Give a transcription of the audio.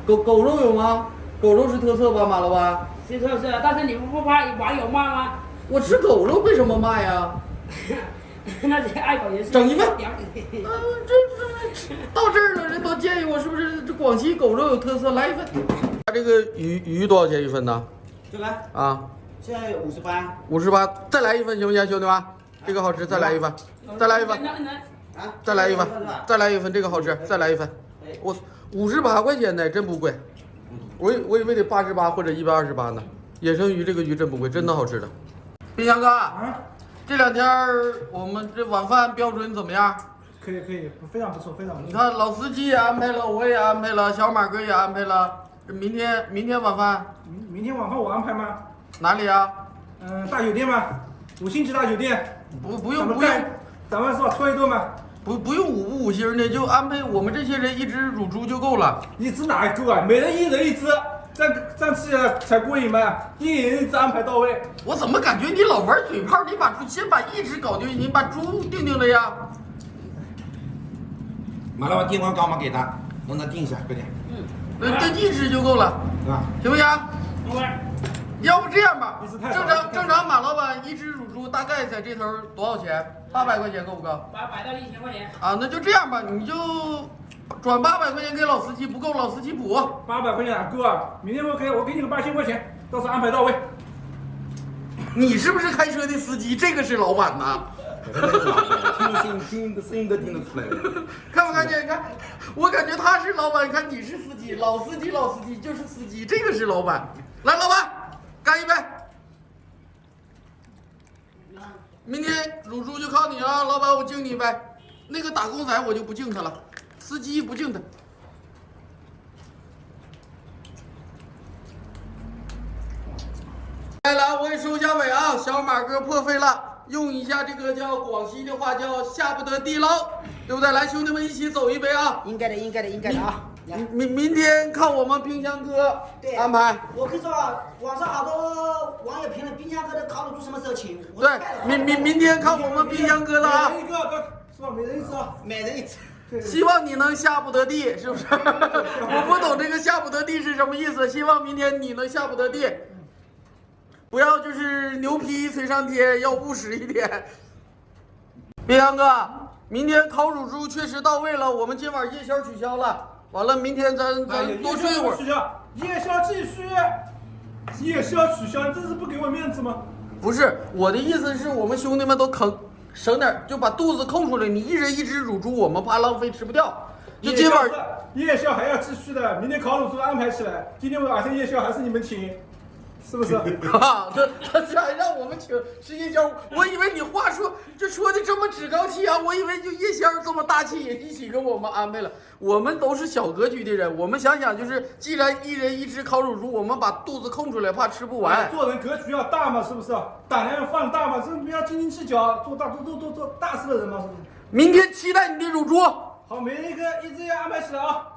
狗肉有吗？狗肉是特色吧，马老板？是特色，但是你不怕网友骂吗？我吃狗肉为什么骂呀？那些爱狗人士整一份。这到这儿了，人都建议我是不是这广西狗肉有特色，来一份。它这个鱼多少钱一份呢？这个啊，现在58。58，再来一份行不行，兄弟们？这个好吃，再来一份，再来一份，啊，再来一份是吧，再来一份，这个好吃，再来一份。我58块钱呢，真不贵。我以为得88或者128呢。野生鱼这个鱼真不贵，真的好吃的。冰箱哥，这2天我们这晚饭标准怎么样？可以，非常不错，非常不错。你看老司机也安排了，我也安排了，小马哥也安排了。这明天晚饭明天晚饭我安排吗？哪里啊？大酒店吗？5星级大酒店。不用，咱们是吧？搓一顿吗？不用5星的，就安排我们这些人一只乳猪就够了。一只哪够啊？每人一人一只，这样吃才过瘾嘛！一人一只安排到位。我怎么感觉你老玩嘴炮？你先把一只搞定，你把猪定了呀？马老板电话号码给他，让他定一下，快点。这一只就够了，啊，行不行？要不这样吧，一只太少了正常马老板一只乳猪大概在这头多少钱？800块钱够不够？ 800到1000块钱。啊，那就这样吧，你就转800块钱给老司机，不够老司机补。 800块钱哪够啊？明天我给你个8000块钱，到时候安排到位。你是不是开车的司机？这个是老板呐？听声音都听得出来了。看不看见？你看，我感觉他是老板，看你是司机，老司机就是司机，这个是老板。来，老板，干一杯！明天乳猪就靠你了，老板，我敬你一杯。那个打工仔我就不敬他了，司机不敬他。来，我给收一下尾啊，小马哥破费了，用一下这个叫广西的话叫下不得地捞，对不对？来，兄弟们一起走一杯啊！应该的啊！明天看我们冰箱哥安排。我跟你说啊，网上好多网友评论冰箱哥的烤乳猪什么时候请？对，明天看我们冰箱哥的啊！每人一个，是吧？每人一只啊。每人一只。希望你能下不得地，是不是？我不懂这个下不得地是什么意思，希望明天你能下不得地。不要就是牛皮随上天，要务实一点。冰箱哥，明天烤乳猪确实到位了，我们今晚夜宵取消了。完了，明天咱多睡一会儿。夜宵继续，夜宵取消，你这是不给我面子吗？不是，我的意思是我们兄弟们都省点，就把肚子空出来。你一人一只乳猪，我们怕浪费吃不掉。就今晚夜宵还要继续的，明天烤乳猪安排起来。今天晚上夜宵还是你们请。是不是？啊，他居然让我们请吃夜宵，我以为你话说的这么趾高气扬，我以为就夜宵这么大气，也一起给我们安排了。我们都是小格局的人，我们想想就是，既然一人一只烤乳猪，我们把肚子空出来，怕吃不完。做人格局要大嘛，是不是？胆量要放大嘛，这不要斤斤计较，做大事的人嘛，是不是？明天期待你的乳猪。好，每人一只要安排起来啊。